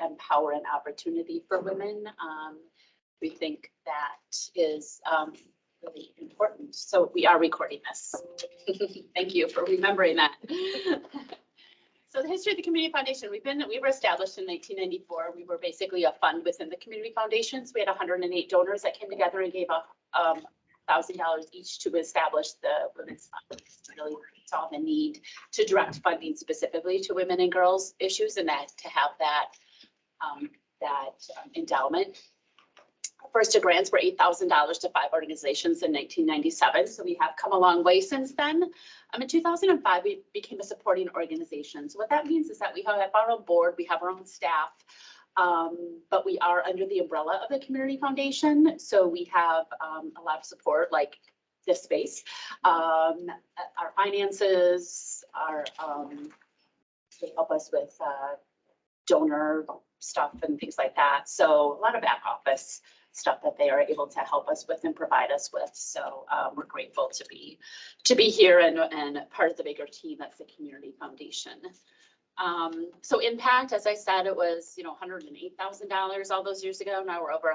empower and opportunity for women. We think that is really important. So we are recording this. Thank you for remembering that. So the history of the Community Foundation, we were established in 1994. We were basically a fund within the Community Foundations. We had 108 donors that came together and gave up $1,000 each to establish the Women's Fund. Really saw the need to direct funding specifically to women and girls issues, and that to have that endowment. First grants were $8,000 to 5 organizations in 1997. So we have come a long way since then. In 2005, we became a supporting organization. So what that means is that we have our own board, we have our own staff, but we are under the umbrella of the Community Foundation. So we have a lot of support, like this space, our finances, they help us with donor stuff and things like that. So a lot of back office stuff that they are able to help us with and provide us with. So we're grateful to be here and part of the bigger team that's the Community Foundation. So impact, as I said, it was $108,000 all those years ago. Now we're over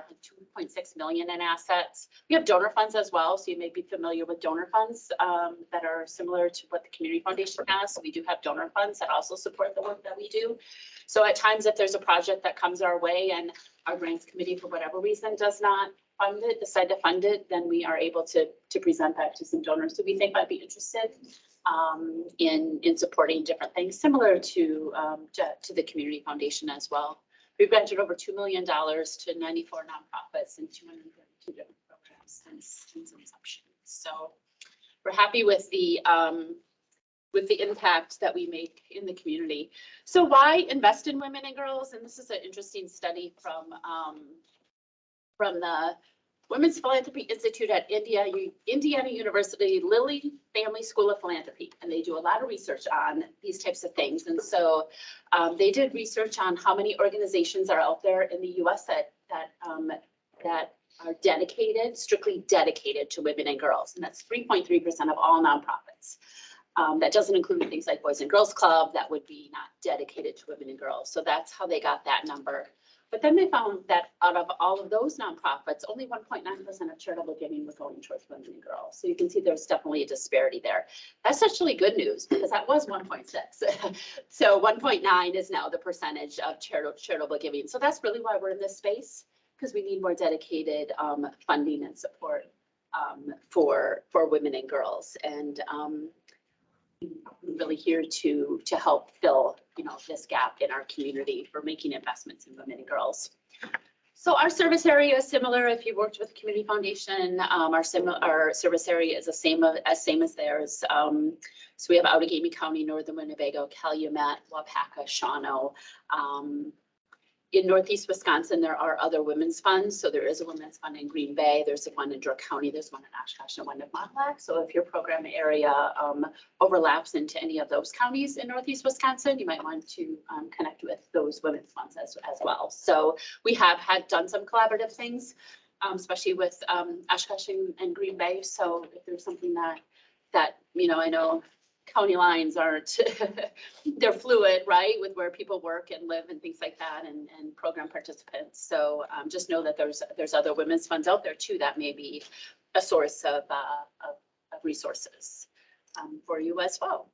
2.6 million in assets. We have donor funds as well, so you may be familiar with donor funds that are similar to what the Community Foundation has. So we do have donor funds that also support the work that we do. So at times, if there's a project that comes our way and our grants committee, for whatever reason, does not fund it, decide to fund it, then we are able to present that to some donors who we think might be interested in supporting different things, similar to the Community Foundation as well. We've granted over $2 million to 94 nonprofits and 232 different programs since inception. So we're happy with the impact that we make in the community. So why invest in women and girls? And this is an interesting study from the Women's Philanthropy Institute at Indiana University Lilly Family School of Philanthropy. And they do a lot of research on these types of things. And so they did research on how many organizations are out there in the US that are strictly dedicated to women and girls. And that's 3.3% of all nonprofits. That doesn't include things like Boys and Girls Club that would be not dedicated to women and girls. So that's how they got that number. But then they found that out of all of those nonprofits, only 1.9% of charitable giving was going towards women and girls. So you can see there's definitely a disparity there. That's actually good news because that was 1.6. So 1.9 is now the percentage of charitable giving. So that's really why we're in this space, because we need more dedicated funding and support for women and girls. And we're really here to help fill this gap in our community for making investments in women and girls. So our service area is similar. If you've worked with the Community Foundation, our service area is the same as theirs. So we have Outagamie County, Northern Winnebago, Calumet, Waupaca, Shawano. In Northeast Wisconsin, there are other women's funds. So there is a women's fund in Green Bay. There's one in Door County. There's one in Oshkosh and one in Montauk. So if your program area overlaps into any of those counties in Northeast Wisconsin, you might want to connect with those women's funds as well. So we have done some collaborative things, especially with Oshkosh and Green Bay. So if there's something that I know county lines aren't, they're fluid, right, with where people work and live and things like that, and program participants. So just know that there's other women's funds out there too that may be a source of resources for you as well.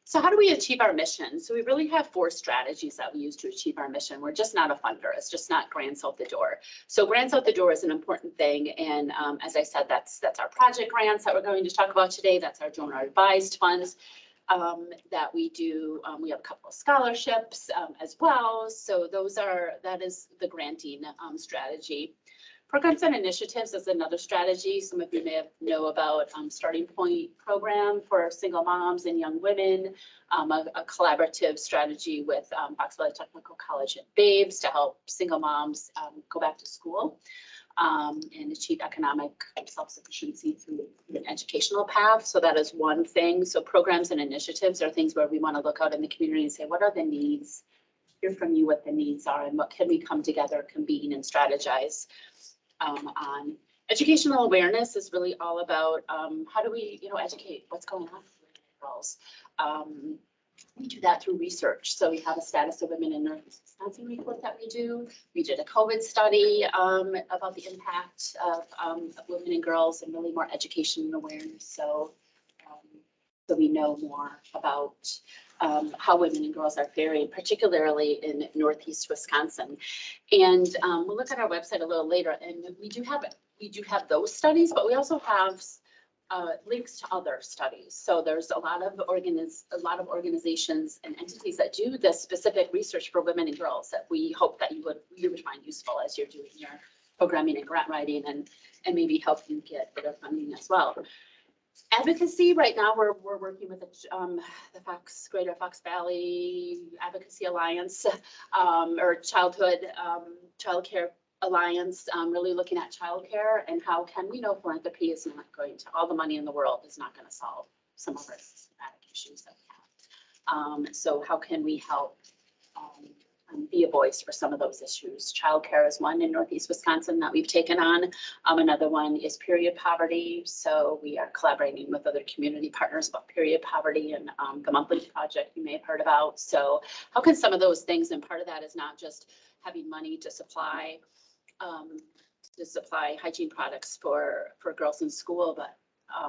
So how do we achieve our mission? So we really have 4 strategies that we use to achieve our mission. We're just not a funder. It's just not grants out the door. So grants out the door is an important thing. And as I said, that's our project grants that we're going to talk about today. That's our donor advised funds that we do. We have a couple of scholarships as well. So that is the granting strategy. Programs and initiatives is another strategy. Some of you may know about Starting Point program for single moms and young women, a collaborative strategy with Fox Valley Technical College and Babes to help single moms go back to school and achieve economic self-sufficiency through an educational path. So that is one thing. So programs and initiatives are things where we want to look out in the community and say, what are the needs? Hear from you what the needs are and what can we come together, convene and strategize on. Educational awareness is really all about how do we educate what's going on with girls. We do that through research. So we have a status of women in Northeast Wisconsin report that we do. We did a COVID study about the impact of women and girls and really more education and awareness. So we know more about how women and girls are faring, particularly in Northeast Wisconsin. And we'll look at our website a little later, and we do have those studies, but we also have links to other studies. So there's a lot of organizations and entities that do this specific research for women and girls that we hope that you would find useful as you're doing your programming and grant writing, and maybe help you get better funding as well. Advocacy, right now we're working with the Greater Fox Valley Advocacy Alliance, or Childcare Alliance, really looking at childcare and how can we know philanthropy is not going to, all the money in the world is not going to solve some of our systematic issues that we have. So how can we help be a voice for some of those issues? Childcare is one in Northeast Wisconsin that we've taken on. Another one is period poverty. So we are collaborating with other community partners about period poverty and the monthly project you may have heard about. So how can some of those things, and part of that is not just having money to supply hygiene products for girls in school, but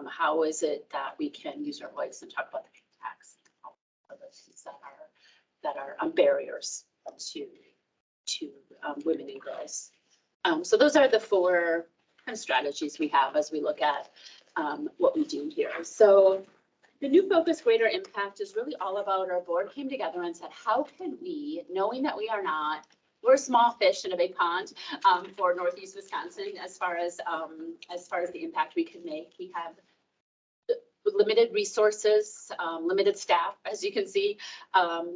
how is it that we can use our voice and talk about the impacts and other things that are barriers to women and girls. So those are the four kind of strategies we have as we look at what we do here. So the new focus, greater impact, is really all about, our board came together and said, how can we, knowing that we're small fish in a big pond for Northeast Wisconsin as far as the impact we can make. We have limited resources, limited staff, as you can see,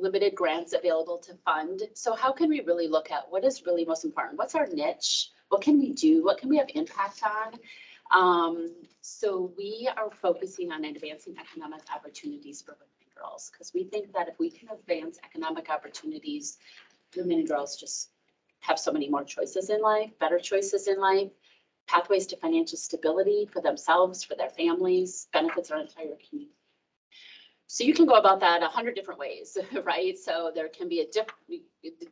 limited grants available to fund. So how can we really look at what is really most important? What's our niche? What can we do? What can we have impact on? So we are focusing on advancing economic opportunities for women and girls, because we think that if we can advance economic opportunities, women and girls just have so many more choices in life, better choices in life, pathways to financial stability for themselves, for their families, benefits our entire community. So you can go about that 100 different ways, right? So there can be a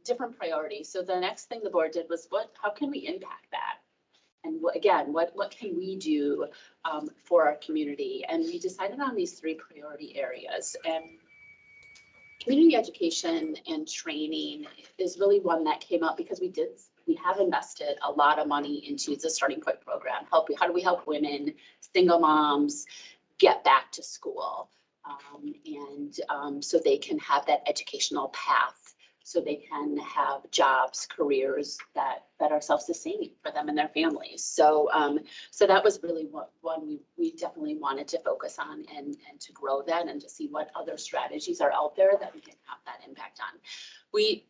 different priority. So the next thing the board did was, how can we impact that? And again, what can we do for our community? And we decided on these 3 priority areas. And community education and training is really one that came up because we have invested a lot of money into the Starting Point program. How do we help women, single moms, get back to school? So they can have that educational path, so they can have jobs, careers that are self-sustaining for them and their families. So that was really one we definitely wanted to focus on and to grow that and to see what other strategies are out there that we can have that impact on. We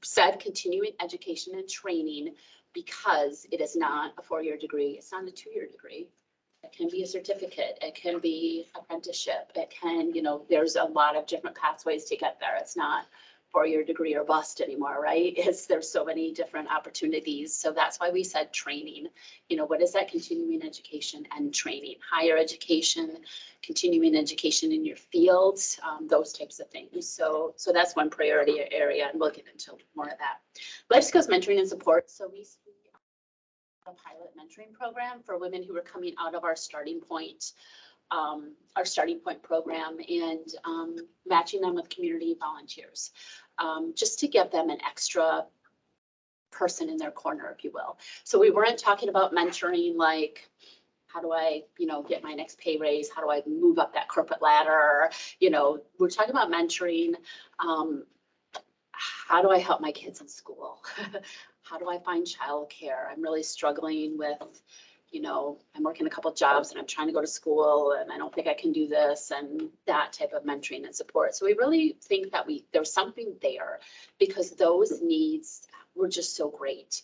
said continuing education and training because it is not a 4-year degree. It's not a 2-year degree. It can be a certificate. It can be apprenticeship. It can, there's a lot of different pathways to get there. It's not 4-year degree or bust anymore, right? There's so many different opportunities. So that's why we said training. What is that? Continuing education and training, higher education, continuing education in your fields, those types of things. So that's one priority area, and we'll get into more of that. Life skills mentoring and support. So we a pilot mentoring program for women who are coming out of our Starting Point program, and matching them with community volunteers, just to give them an extra person in their corner, if you will. So we weren't talking about mentoring like, how do I, get my next pay raise? How do I move up that corporate ladder? We're talking about mentoring. How do I help my kids in school? How do I find childcare? I'm really struggling with, I'm working a couple of jobs and I'm trying to go to school and I don't think I can do this, and that type of mentoring and support. So we really think that there's something there because those needs were just so great.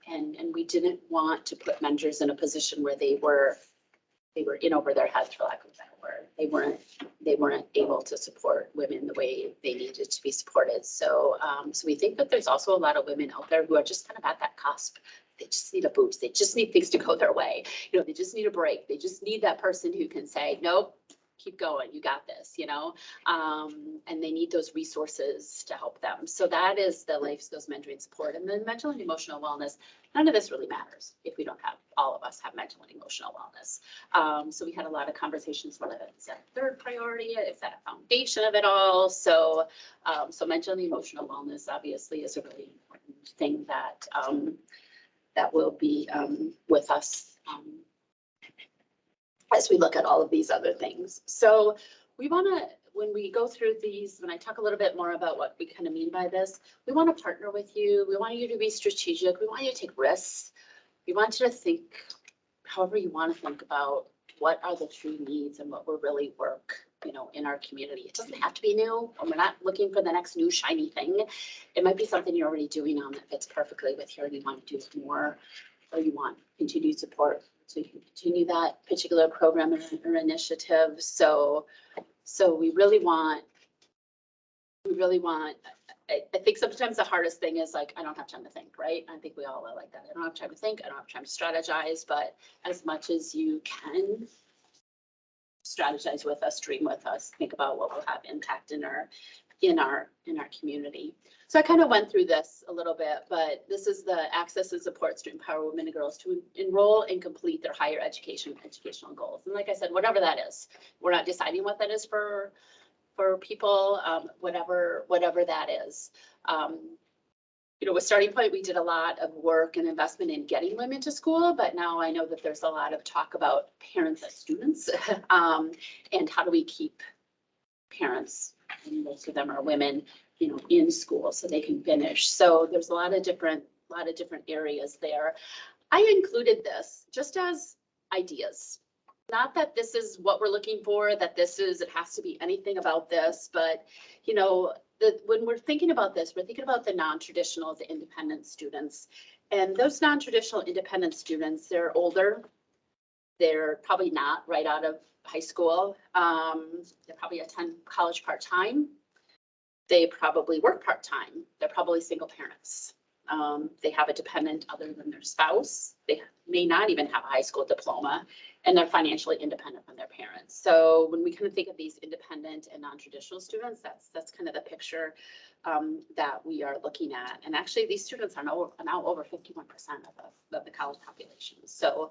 And we didn't want to put mentors in a position where they were in over their heads, for lack of a better word. They weren't able to support women the way they needed to be supported. So we think that there's also a lot of women out there who are just kind of at that cusp. They just need a boost. They just need things to go their way. They just need a break. They just need that person who can say, nope, keep going, you got this, you know, and they need those resources to help them. So that is the life skills mentoring support. And then mental and emotional wellness, none of this really matters if we don't have, all of us have mental and emotional wellness. So we had a lot of conversations, whether it's a third priority, is that a foundation of it all? So, so mental and emotional wellness obviously is a really important thing that, that will be with us as we look at all of these other things. So we want to, when we go through these, when I talk a little bit more about what we kind of mean by this, we want to partner with you. We want you to be strategic. We want you to take risks. We want you to think however you want to think about what are the true needs and what will really work, you know, in our community. It doesn't have to be new, and we're not looking for the next new shiny thing. It might be something you're already doing that fits perfectly with you, and you want to do more, or you want continued support. So you can continue that particular program or initiative. So we really want, I think sometimes the hardest thing is like, I don't have time to think, right? I think we all are like that. I don't have time to think. I don't have time to strategize, but as much as you can strategize with us, dream with us, think about what will have impact in our community. So I kind of went through this a little bit, but this is the access and supports to empower women and girls to enroll and complete their higher educational goals. And like I said, whatever that is, we're not deciding what that is for people, whatever that is. You know, with Starting Point, we did a lot of work and investment in getting women to school, but now I know that there's a lot of talk about parents as students, and how do we keep parents, and most of them are women, you know, in school so they can finish. So there's a lot of different areas there. I included this just as ideas. Not that this is what we're looking for, that it has to be anything about this, but, you know, when we're thinking about this, we're thinking about the non-traditional, the independent students. And those non-traditional independent students, they're older. They're probably not right out of high school. They probably attend college part-time. They probably work part-time. They're probably single parents. They have a dependent other than their spouse. They may not even have a high school diploma, and they're financially independent from their parents. So when we kind of think of these independent and non-traditional students, that's kind of the picture that we are looking at. And actually, these students are now over 51% of the college population. So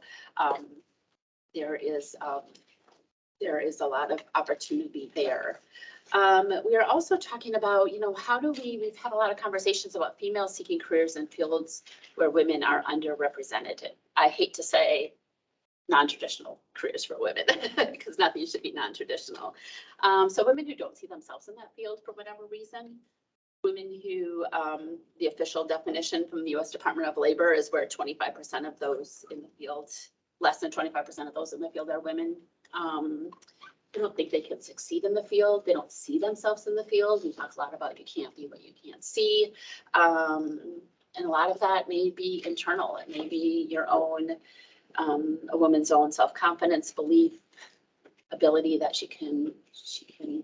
there is a lot of opportunity there. We are also talking about, you know, we've had a lot of conversations about females seeking careers in fields where women are underrepresented. I hate to say non-traditional careers for women because nothing should be non-traditional. So women who don't see themselves in that field for whatever reason, women who, the official definition from the U.S. Department of Labor is where 25% of those in the field, less than 25% of those in the field are women. They don't think they can succeed in the field. They don't see themselves in the field. We talk a lot about you can't be what you can't see. And a lot of that may be internal. It may be your own, a woman's own self-confidence, belief, ability that she can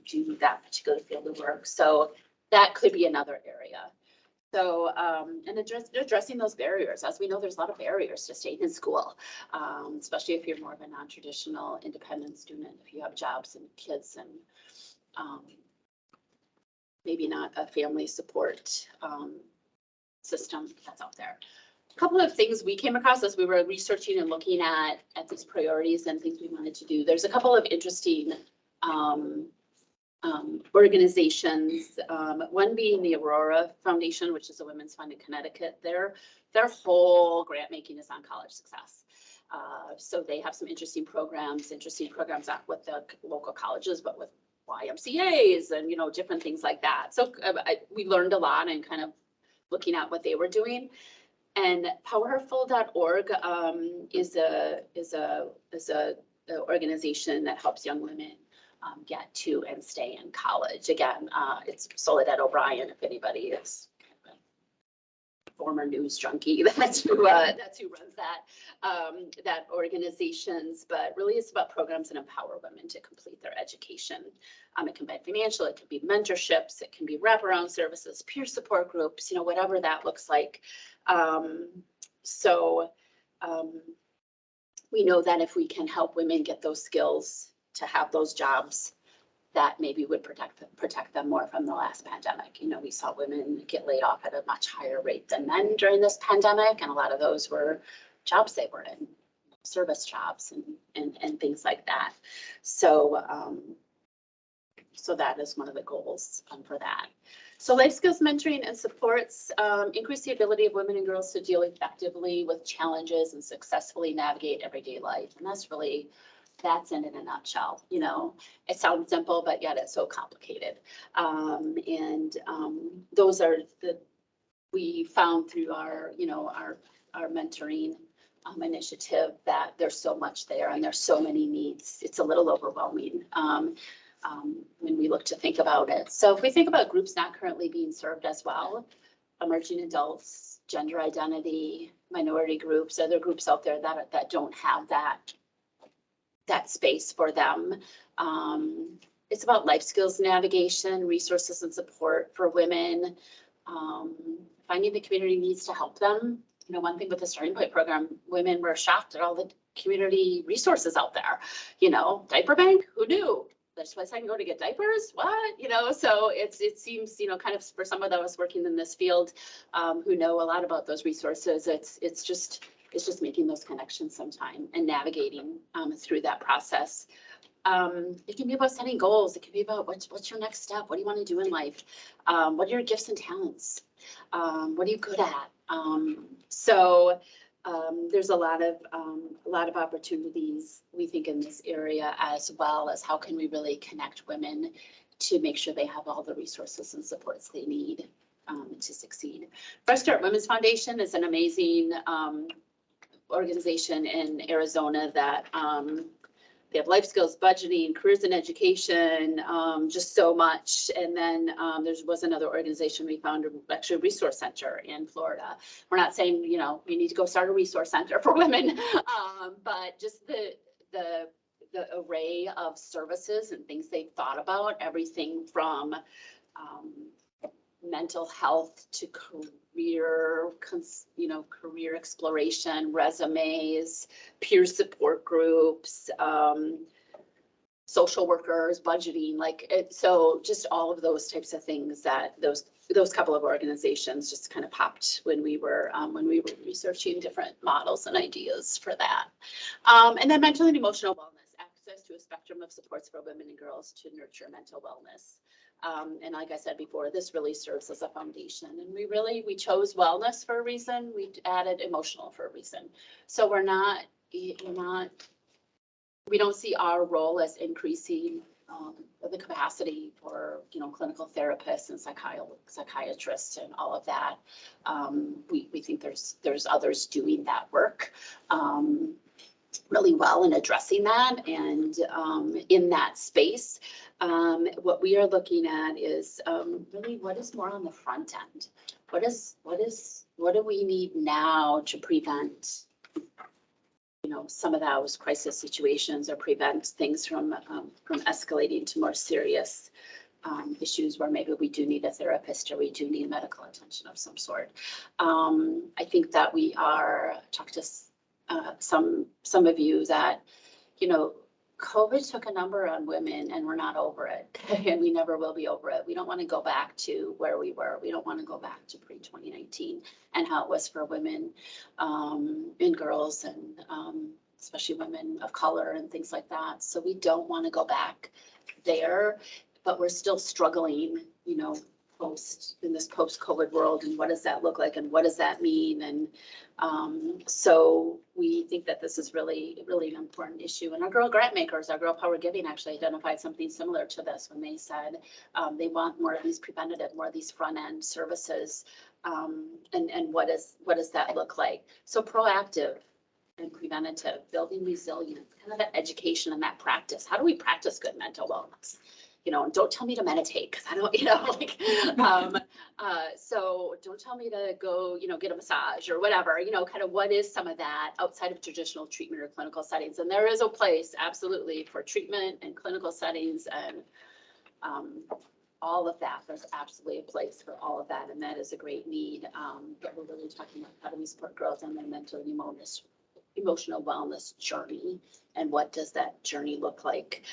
do that particular field of work. So that could be another area. So, and addressing those barriers. As we know, there's a lot of barriers to staying in school, especially if you're more of a non-traditional independent student, if you have jobs and kids and maybe not a family support system that's out there. A couple of things we came across as we were researching and looking at these priorities and things we wanted to do. There's a couple of interesting organizations, one being the Aurora Foundation, which is a women's fund in Connecticut. Their whole grant making is on college success. So they have some interesting programs not with the local colleges, but with YMCAs and, you know, different things like that. So we learned a lot and kind of looking at what they were doing. And powerful.org is a organization that helps young women get to and stay in college. Again, it's Soledad O'Brien, if anybody is a former news junkie, that's who runs that organizations, but really it's about programs that empower women to complete their education. It can be financial, it can be mentorships, it can be wraparound services, peer support groups, you know, whatever that looks like. We know that if we can help women get those skills to have those jobs that maybe would protect them more from the last pandemic. You know, we saw women get laid off at a much higher rate than men during this pandemic, and a lot of those were jobs they were in, service jobs and things like that. So so that is one of the goals for that. So life skills mentoring and supports increase the ability of women and girls to deal effectively with challenges and successfully navigate everyday life. And that's in a nutshell. You know, it sounds simple, but yet it's so complicated. Those are we found through our, you know, our mentoring initiative that there's so much there and there's so many needs. It's a little overwhelming when we look to think about it. So if we think about groups not currently being served as well, emerging adults, gender identity, minority groups, other groups out there that don't have that space for them. It's about life skills navigation, resources and support for women, finding the community needs to help them. You know, one thing with the Starting Point program, women were shocked at all the community resources out there. You know, diaper bank, who knew? There's a place I can go to get diapers, what? You know, so it seems, you know, kind of for some of us working in this field who know a lot about those resources, it's just making those connections sometime and navigating through that process. It can be about setting goals. It can be about what's your next step? What do you want to do in life? What are your gifts and talents? What are you good at? There's a lot of opportunities, we think, in this area, as well as how can we really connect women to make sure they have all the resources and supports they need to succeed. Fresh Start Women's Foundation is an amazing organization in Arizona that they have life skills, budgeting, careers in education, just so much. And then there was another organization we found, actually a resource center in Florida. We're not saying, you know, we need to go start a resource center for women, but just the array of services and things they've thought about, everything from mental health to career exploration, resumes, peer support groups, social workers, budgeting, like it. So just all of those types of things that those couple of organizations just kind of popped when we were researching different models and ideas for that. And then mental and emotional wellness, access to a spectrum of supports for women and girls to nurture mental wellness. And like I said before, this really serves as a foundation, and we chose wellness for a reason. We added emotional for a reason. So we don't see our role as increasing the capacity for, you know, clinical therapists and psychiatrists and all of that. We think there's others doing that work really well in addressing that, and in that space. What we are looking at is really what is more on the front end. What do we need now to prevent, you know, some of those crisis situations, or prevent things from escalating to more serious issues where maybe we do need a therapist or we do need medical attention of some sort. I think that we are talked to some of you that, you know, COVID took a number on women, and we're not over it, and we never will be over it. We don't want to go back to where we were. We don't want to go back to pre-2019 and how it was for women and girls, and especially women of color and things like that. So we don't want to go back there, but we're still struggling, you know, in this post-COVID world, and what does that look like, and what does that mean? And so we think that this is really an important issue. And our Girl Grant Makers, our Girl Power Giving, actually identified something similar to this when they said they want more of these preventative, more of these front-end services. And what does that look like? So proactive and preventative, building resilience, kind of that education and that practice. How do we practice good mental wellness? You know, don't tell me to meditate, because I don't, you know, like, so don't tell me to go, you know, get a massage or whatever, you know, kind of what is some of that outside of traditional treatment or clinical settings. And there is a place absolutely for treatment and clinical settings and all of that. There's absolutely a place for all of that. And that is a great need. But we're really talking about how do we support growth and their mental and emotional wellness journey and what does that journey look like.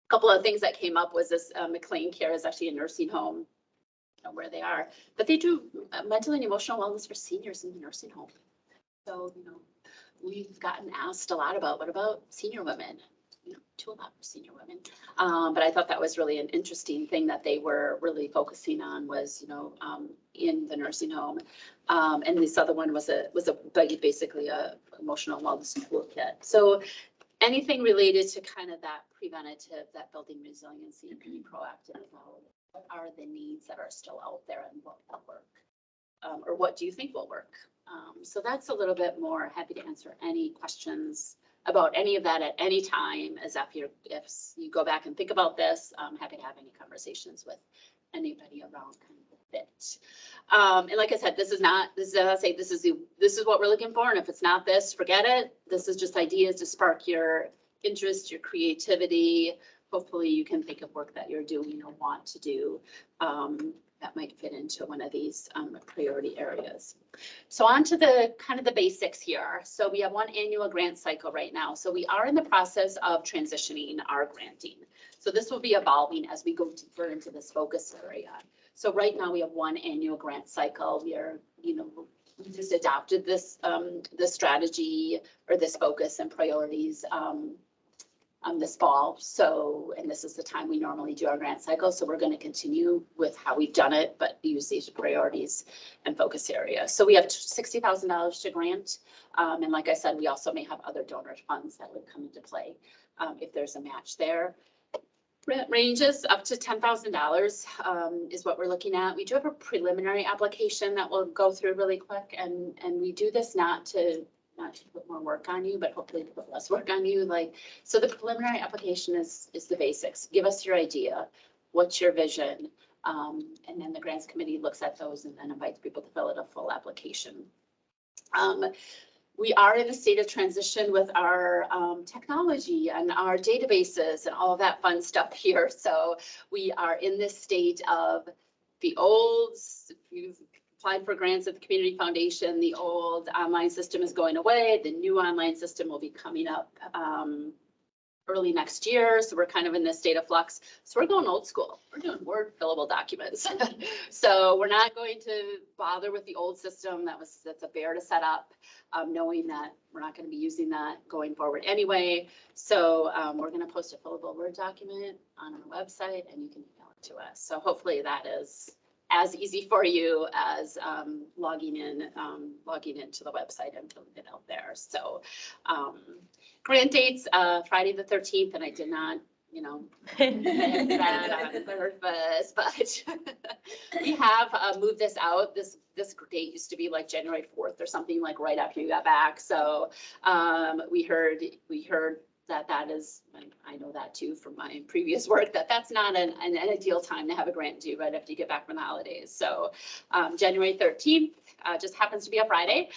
Couple of things that came up was this McLean Care is actually a nursing home, where they are, but they do mental and emotional wellness for seniors in the nursing home. So, we've gotten asked a lot about, what about senior women? Too a lot for senior women. But I thought that was really an interesting thing that they were really focusing on was, in the nursing home. And this other one was basically a emotional wellness toolkit. So anything related to kind of that preventative, that building resiliency and being proactive about what are the needs that are still out there and what will work, or what do you think will work? So that's a little bit more. Happy to answer any questions about any of that at any time, as if you go back and think about this. I'm happy to have any conversations with anybody around kind of the fit. And like I said, this is what we're looking for. And if it's not this, forget it. This is just ideas to spark your interest, your creativity. Hopefully you can think of work that you're doing or want to do that might fit into one of these priority areas. So on to the kind of the basics here. So we have one annual grant cycle right now. So we are in the process of transitioning our granting. So this will be evolving as we go deeper into this focus area. So right now we have one annual grant cycle. We are, we just adopted this strategy or this focus and priorities this fall. So, and this is the time we normally do our grant cycle. So we're going to continue with how we've done it, but use these priorities and focus areas. So we have $60,000 to grant. And like I said, we also may have other donor funds that would come into play if there's a match there. Grant ranges up to $10,000 is what we're looking at. We do have a preliminary application that we'll go through really quick. And we do this not to put more work on you, but hopefully to put less work on you. So the preliminary application is the basics. Give us your idea. What's your vision? And then the grants committee looks at those and then invites people to fill out a full application. We are in a state of transition with our technology and our databases and all of that fun stuff here. So we are in this state of the old, you've applied for grants at the Community Foundation, the old online system is going away. The new online system will be coming up early next year. So we're kind of in this state of flux. So we're going old school. We're doing Word fillable documents. So we're not going to bother with the old system. That's a bear to set up, knowing that we're not going to be using that going forward anyway. So we're going to post a fillable Word document on our website and you can email it to us. So hopefully that is as easy for you as logging into the website and filling it out there. So grant dates, Friday the 13th, and I did not, that on purpose, but we have moved this out. This date used to be like January 4th or something, like right after you got back. So we heard that is, and I know that too from my previous work, that's not an ideal time to have a grant due right after you get back from the holidays. So January 13th just happens to be a Friday.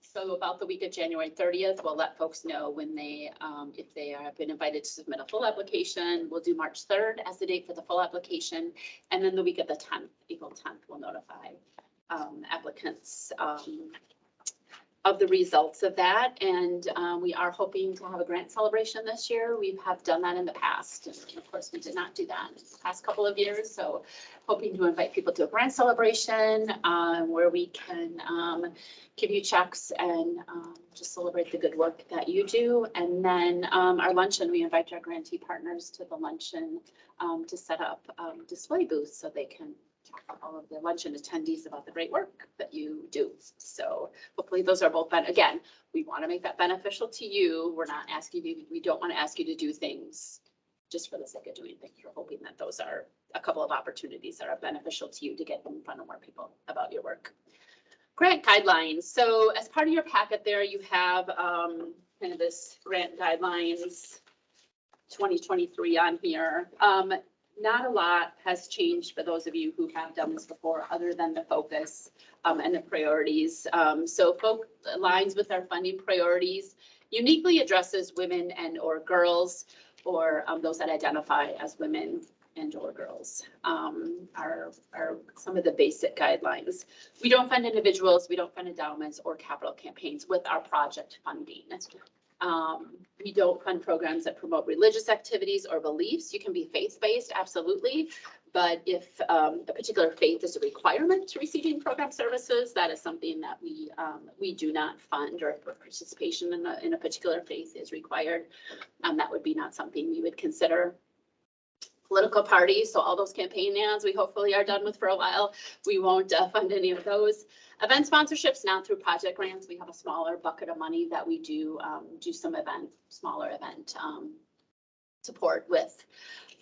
So about the week of January 30th, we'll let folks know when they, if they have been invited to submit a full application. We'll do March 3rd as the date for the full application. And then the week of the 10th, April 10th, we'll notify applicants of the results of that. And we are hoping to have a grant celebration this year. We have done that in the past. And of course, we did not do that in the past couple of years. So hoping to invite people to a grant celebration where we can give you checks and just celebrate the good work that you do. And then our luncheon, we invite our grantee partners to the luncheon to set up display booths so they can talk to all of the luncheon attendees about the great work that you do. So hopefully those are both, again, we want to make that beneficial to you. We're not asking you, we don't want to ask you to do things just for the sake of doing things. We're hoping that those are a couple of opportunities that are beneficial to you to get in front of more people about your work. Grant guidelines. So as part of your packet there, you have kind of this grant guidelines 2023 on here. Not a lot has changed for those of you who have done this before, other than the focus and the priorities. So aligns with our funding priorities, uniquely addresses women and or girls or those that identify as women or girls, are some of the basic guidelines. We don't fund individuals, we don't fund endowments or capital campaigns with our project funding. We don't fund programs that promote religious activities or beliefs. You can be faith-based, absolutely. But if a particular faith is a requirement to receiving program services, that is something that we do not fund, or if participation in a particular faith is required, that would be not something we would consider. Political parties, so all those campaign ads we hopefully are done with for a while, we won't fund any of those. Event sponsorships, not through project grants. We have a smaller bucket of money that we do some smaller event support with.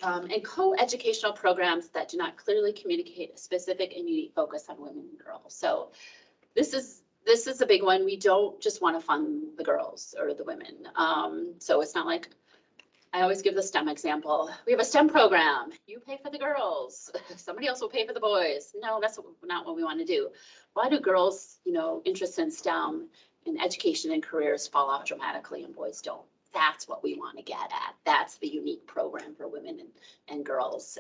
And co-educational programs that do not clearly communicate a specific and unique focus on women and girls. So this is a big one. We don't just want to fund the girls or the women. So it's not like, I always give the STEM example. We have a STEM program. You pay for the girls. Somebody else will pay for the boys. No, that's not what we want to do. Why do girls, interest in STEM and education and careers fall off dramatically and boys don't? That's what we want to get at. That's the unique program for women and girls.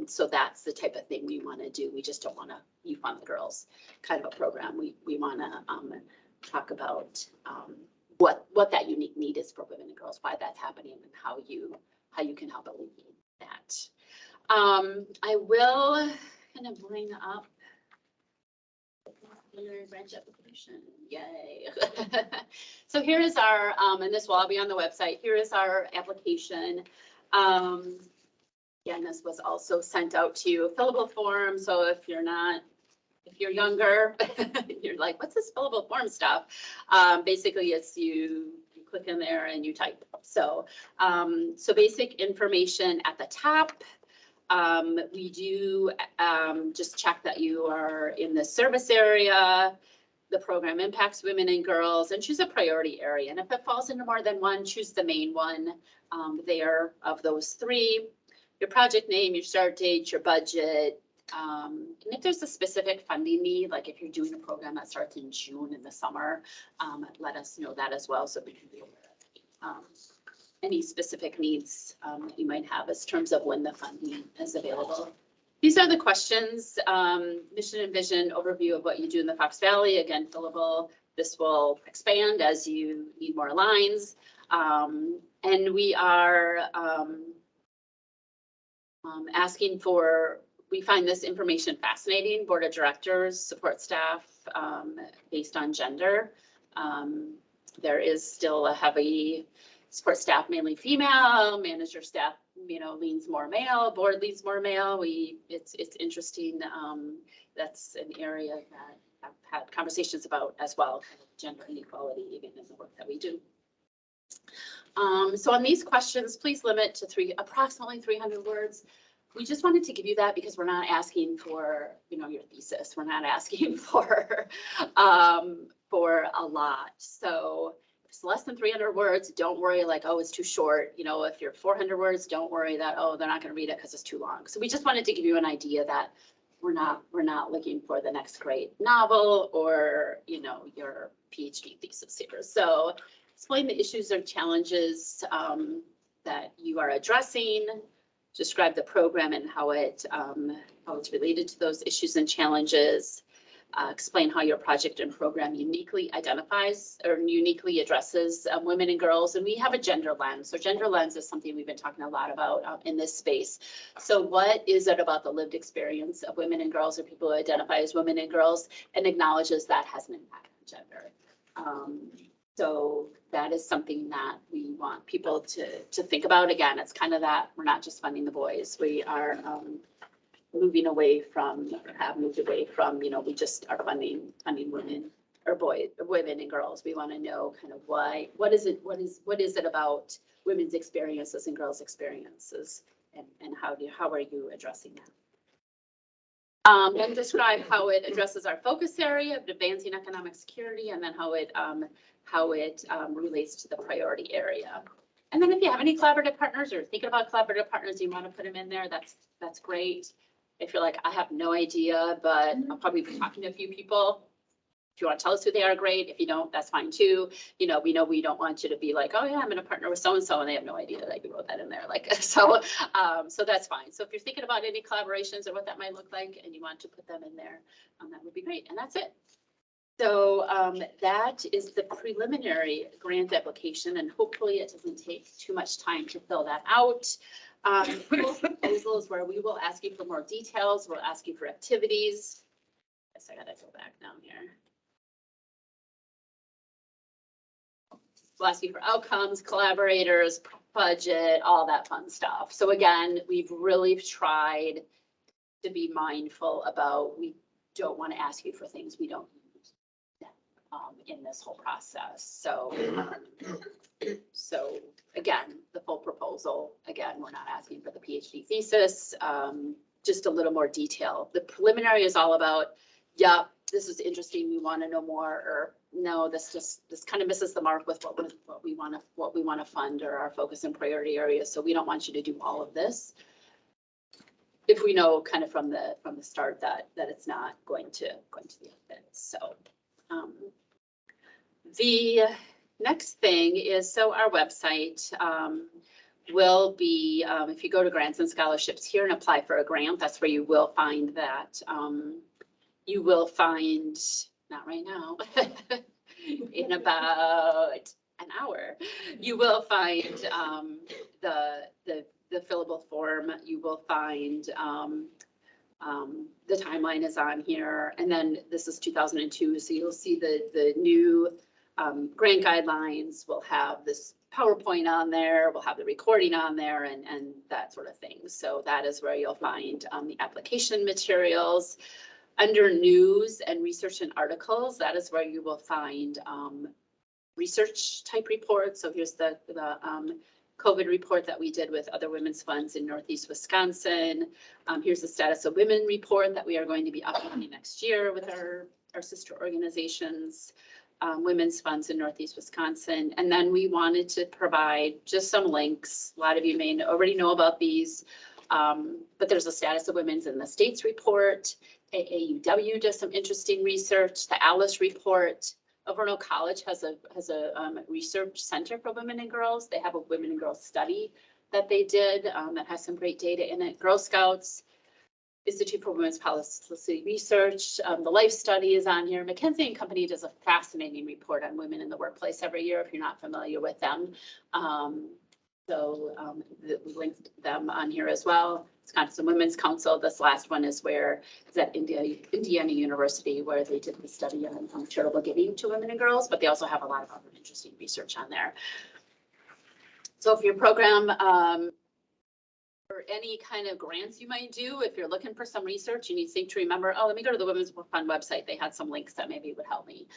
So that's the type of thing we want to do. We just don't want to, you fund the girls kind of a program. We want to talk about what that unique need is for women and girls, why that's happening, and how you can help alleviate that. I will kind of bring up branch application. Yay. So here is our, and this will all be on the website. Here is our application. Again, this was also sent out to you, fillable form. So if you're younger, you're like, what's this fillable form stuff? Basically, it's you click in there and you type. So, so basic information at the top. We do just check that you are in the service area. The program impacts women and girls, and choose a priority area. And if it falls into more than one, choose the main one there of those three. Your project name, your start date, your budget. And if there's a specific funding need, like if you're doing a program that starts in June in the summer, let us know that as well, so we can be aware of any specific needs that you might have as terms of when the funding is available. These are the questions, mission and vision, overview of what you do in the Fox Valley. Again, fillable. This will expand as you need more lines. And we are asking for, we find this information fascinating, board of directors, support staff, based on gender. There is still a heavy support staff, mainly female, manager staff, leans more male, board leans more male. It's interesting. That's an area that I've had conversations about as well, gender inequality, even in the work that we do. So on these questions, please limit to approximately 300 words. We just wanted to give you that because we're not asking for, your thesis. We're not asking for a lot. So if it's less than 300 words, don't worry like, oh, it's too short. If you're 400 words, don't worry that, oh, they're not going to read it because it's too long. So we just wanted to give you an idea that we're not looking for the next great novel or, your PhD thesis here. So explain the issues or challenges that you are addressing. Describe the program and how it's related to those issues and challenges. Explain how your project and program uniquely identifies or uniquely addresses women and girls. And we have a gender lens. So gender lens is something we've been talking a lot about in this space. So what is it about the lived experience of women and girls or people who identify as women and girls and acknowledges that has an impact on gender? So that is something that we want people to think about. Again, it's kind of that we're not just funding the boys. We are moving away from, or have moved away from, we just are funding women or women and girls. We want to know kind of why, what is it about women's experiences and girls' experiences, and how are you addressing that? Then describe how it addresses our focus area of advancing economic security, and then how it relates to the priority area. And then if you have any collaborative partners or thinking about collaborative partners, you want to put them in there, that's great. If you're like, I have no idea, but I'll probably be talking to a few people, If you want to tell us who they are, great. If you don't, that's fine too. You know we don't want you to be like, oh yeah, I'm going to partner with so-and-so, and they have no idea that you wrote that in there. Like, so that's fine. So if you're thinking about any collaborations or what that might look like and you want to put them in there, that would be great. And that's it. So that is the preliminary grant application, and hopefully it doesn't take too much time to fill that out. Proposals where we will ask you for more details. We'll ask you for activities. Guess I gotta go back down here. We'll ask you for outcomes, collaborators, budget, all that fun stuff. So again, we've really tried to be mindful about, we don't want to ask you for things we don't use in this whole process. So, so again, the full proposal, again, we're not asking for the PhD thesis, just a little more detail. The preliminary is all about, yeah, this is interesting, we want to know more, or no, this kind of misses the mark with what we want to fund, or our focus and priority areas. So we don't want you to do all of this if we know kind of from the start that it's not going to be a fit. So the next thing is, so our website will be, if you go to grants and scholarships here and apply for a grant, that's where you will find that. You will find, not right now, in about an hour, you will find the fillable form. You will find the timeline is on here, and then this is 2002, so you'll see the new grant guidelines. We'll have this PowerPoint on there, we'll have the recording on there, and that sort of thing. So that is where you'll find the application materials. Under news and research and articles, that is where you will find research type reports. So here's the COVID report that we did with other women's funds in Northeast Wisconsin. Here's the status of women report that we are going to be uploading next year with our sister organizations, women's funds in Northeast Wisconsin. And then we wanted to provide just some links. A lot of you may already know about these, but there's a status of women's in the states report. AAUW does some interesting research. The Alice report. Orono College has a research center for women and girls. They have a women and girls study that they did that has some great data in it. Girl Scouts, Institute for Women's Policy Research. The Life Study is on here. McKinsey & Company does a fascinating report on women in the workplace every year, if you're not familiar with them. We linked them on here as well. Wisconsin Women's Council. This last one is at Indiana University, where they did the study on charitable giving to women and girls, but they also have a lot of other interesting research on there. So if your program or any kind of grants you might do, if you're looking for some research, you need to remember, oh, let me go to the Women's Fund website. They had some links that maybe would help me.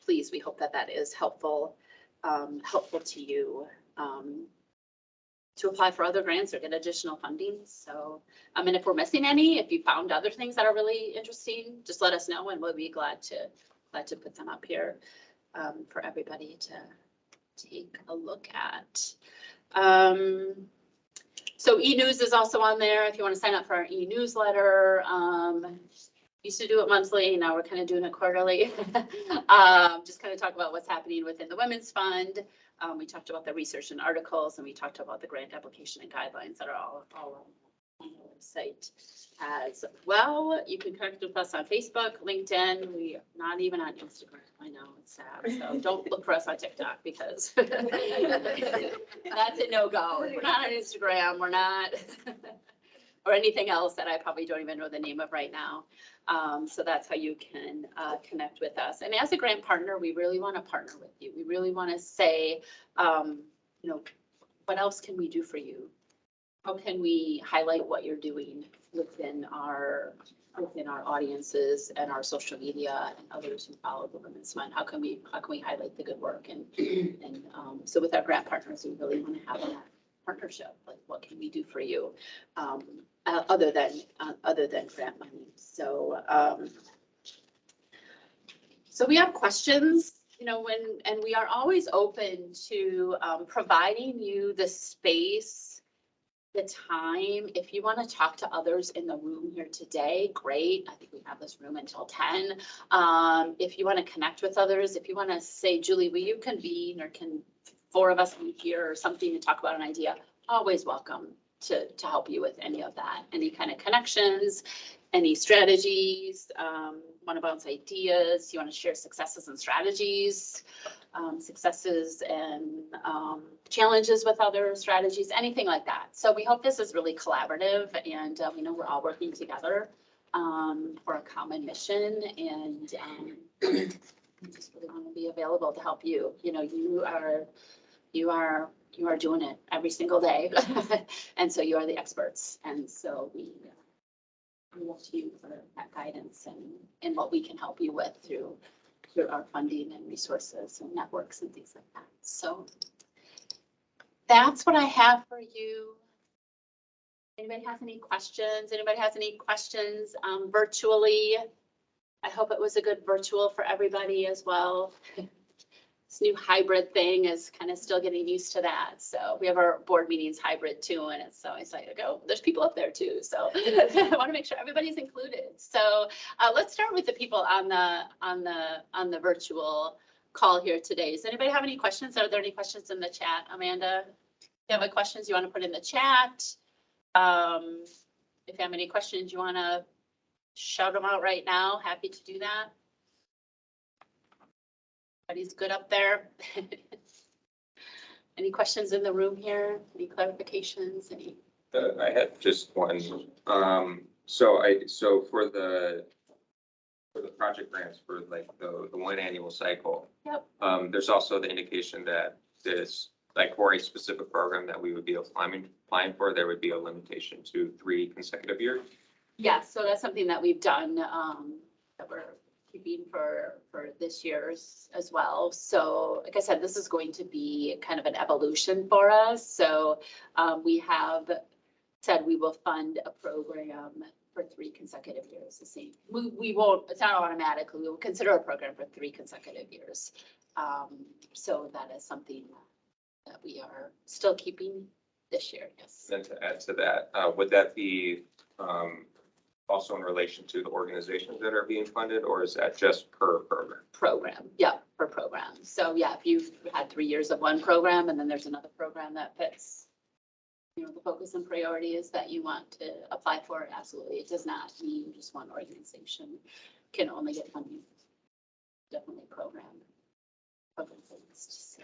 Please, we hope that is helpful to you. To apply for other grants or get additional funding. So, and if we're missing any, if you found other things that are really interesting, just let us know, and we'll be glad to put them up here for everybody to take a look at. So e-news is also on there if you want to sign up for our e-newsletter. Used to do it monthly, now we're kind of doing it quarterly. Just kind of talk about what's happening within the Women's Fund. We talked about the research and articles, and we talked about the grant application and guidelines that are all on the website as well. You can connect with us on Facebook, LinkedIn. We are not even on Instagram. I know, it's sad. So don't look for us on TikTok, because that's a no-go. We're not on Instagram. We're not, or anything else that I probably don't even know the name of right now. So that's how you can connect with us. And as a grant partner, we really want to partner with you. We really want to say, what else can we do for you? How can we highlight what you're doing within our audiences and our social media and others who follow the Women's Fund? How can we highlight the good work? And so with our grant partners, we really want to have that partnership. Like, what can we do for you? Other than grant money. So, so we have questions, and we are always open to providing you the space the time, if you want to talk to others in the room here today, great. I think we have this room until 10. If you want to connect with others, if you want to say, Julie, will you convene, or can 4 of us meet here or something to talk about an idea, always welcome to help you with any of that, any kind of connections, any strategies, want to bounce ideas, you want to share successes and strategies, successes and challenges with other strategies, anything like that. So we hope this is really collaborative, and we know we're all working together for a common mission, and we just really want to be available to help you. You know, you are doing it every single day. And so you are the experts. And so we look to you for that guidance and what we can help you with through our funding and resources and networks and things like that. So that's what I have for you. Anybody has any questions? Anybody has any questions virtually? I hope it was a good virtual for everybody as well. This new hybrid thing is kind of still getting used to that. So we have our board meetings hybrid too, and it's always like, oh, there's people up there too. So I want to make sure everybody's included. So let's start with the people on the virtual call here today. Does anybody have any questions? Are there any questions in the chat? Amanda, if you have any questions you want to put in the chat. If you have any questions you want to shout them out right now, happy to do that. Everybody's good up there. Any questions in the room here? Any clarifications? Any? I had just one. So for the project grants for like the one annual cycle. Yep. There's also the indication that this, like for a specific program that we would be applying for, there would be a limitation to 3 consecutive years. Yeah, so that's something that we've done that we're keeping for this year's as well. So like I said, this is going to be kind of an evolution for us. So we have said we will fund a program for 3 consecutive years. The same. We won't, it's not automatically, we will consider a program for 3 consecutive years. So that is something that we are still keeping this year, yes. And to add to that, would that be also in relation to the organizations that are being funded, or is that just per program? Program, yeah, per program. So yeah, if you've had 3 years of one program and then there's another program that fits, you know, the focus and priorities that you want to apply for, absolutely. It does not mean just one organization can only get funding. Definitely program based, so.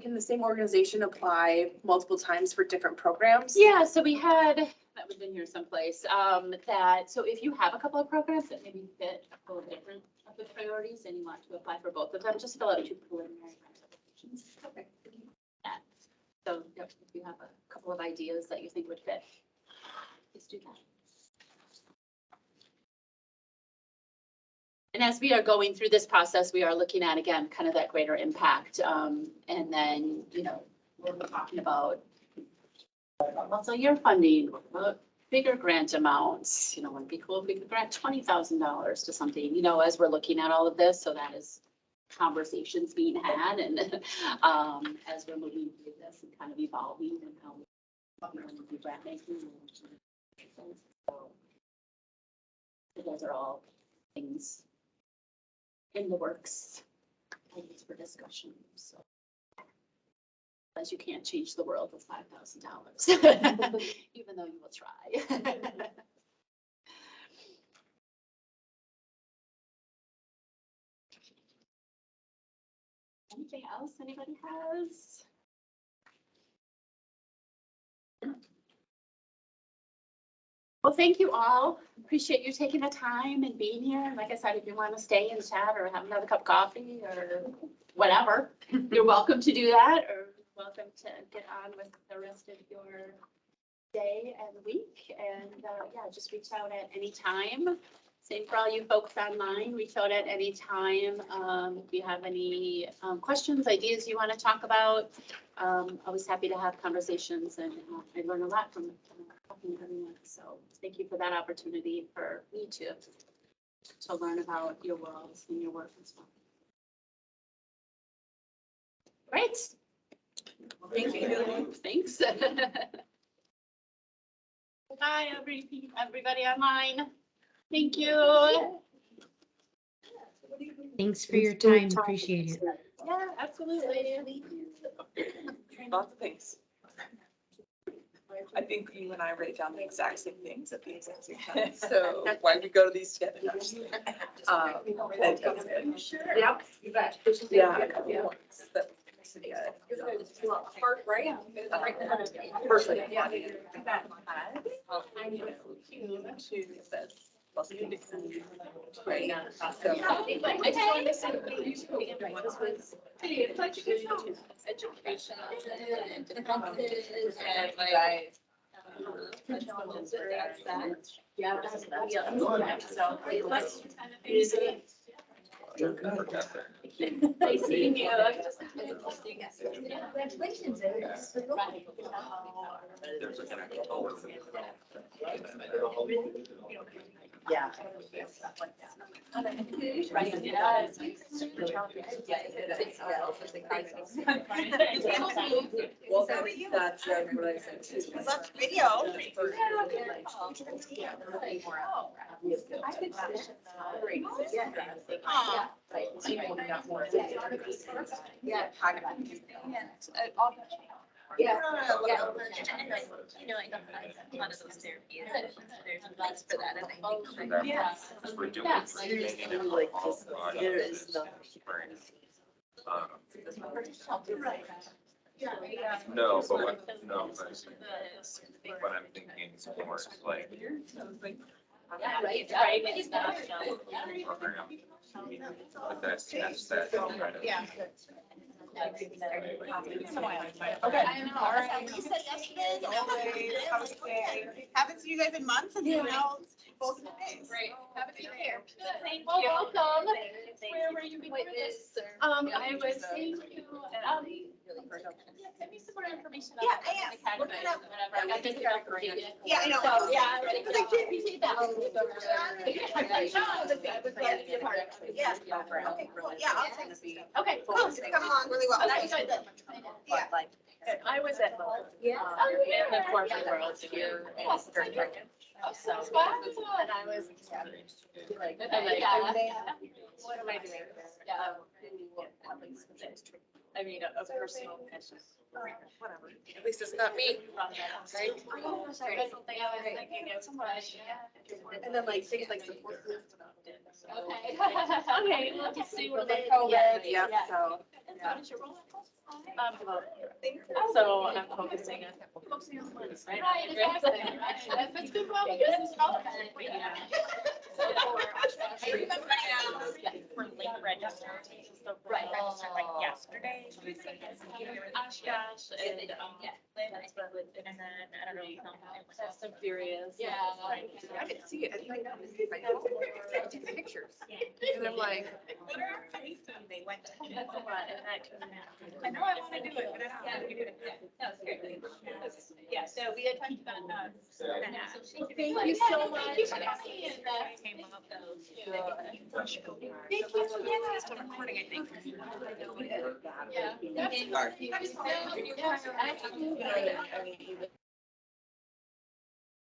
Can the same organization apply multiple times for different programs? Yeah, so we had, that was in here someplace, so if you have a couple of programs that maybe fit a couple of different of the priorities and you want to apply for both of them, just fill out 2 preliminary grant applications. Okay. Yeah. So yep, if you have a couple of ideas that you think would fit, please do that. And as we are going through this process, we are looking at, again, kind of that greater impact. And then, you know, we're talking about multi-year funding, bigger grant amounts. You know, it'd be cool if we could grant $20,000 to something, you know, as we're looking at all of this. So that is conversations being had, and as we're moving through this and kind of evolving and how we do grant making. So those are all things in the works, items for discussion. So, as you can't change the world with $5,000, even though you will try. Anything else anybody has? Well, thank you all. Appreciate you taking the time and being here. And like I said, if you want to stay and chat or have another cup of coffee or whatever, you're welcome to do that, or welcome to get on with the rest of your day and week. And yeah, just reach out at any time. Same for all you folks online, reach out at any time. If you have any questions, ideas you want to talk about, always happy to have conversations, and I learn a lot from talking to everyone. So thank you for that opportunity for me to learn about your world and your work as well. Great. Thank you. Thanks. Hi, everybody online. Thank you. Thanks for your time. Appreciate it. Yeah, absolutely. Lots of things. I think you and I write down the exact same things at the exact same time. So why we go to these together? That's good. Yep, you bet. Yeah. Perfect. Yeah. Right now. So. I just wanted to say thank you for being here. This was such a good show. Educational and differences and like. Yeah. So let's kind of easy. Nice seeing you. Congratulations. Yeah. Right, yeah. Well, that's what I said too. That's video. Yeah. Yeah. You know, I don't have a lot of those therapies. There's a place for that, and I think. That- Yes. We're doing Yes. training and Like, all just, on there is no. spring. No, but what, no, but what I'm thinking is more like Yeah, right. It's not. program. But that's that kind of. Yeah. Okay. All right. You said yesterday. Haven't seen you guys in months and now both in the face. Great. Have a good care. Thank you. Welcome. Where were you before this? I was saying to, send me some more information. Yeah, I am. Kind of whatever. I got this application. Yeah, I know. So, yeah, I appreciate that. I was glad to be a part of it. Yeah. Okay, cool. Yeah, I'll take this. Okay, cool. It's coming along really well. Okay, good. Yeah. I was at home. Yeah. In the corporate world here in Sturgeon. So, and I was like, what am I doing here? I mean, a personal connection. Whatever. At least it's not me. Right? And then like things like support groups. Okay. Okay, we'll just see what they. COVID, yep, so. How did your roll? So I'm focusing on ones, right? Right, exactly. If it's good, well, business and all that. I remember for late registered, so Right. registered like yesterday. Gosh, and, And then, I don't know. Fast and Furious. Yeah. I didn't see it. I took pictures. And I'm like, They went to. and that came I know I want to do it, but I don't know how to do it. That was great. Yeah, so we had talked about that. Thank you so much. Thank you for coming in. Came up though. Thank you. It's been recording, I think. Yeah. Absolutely.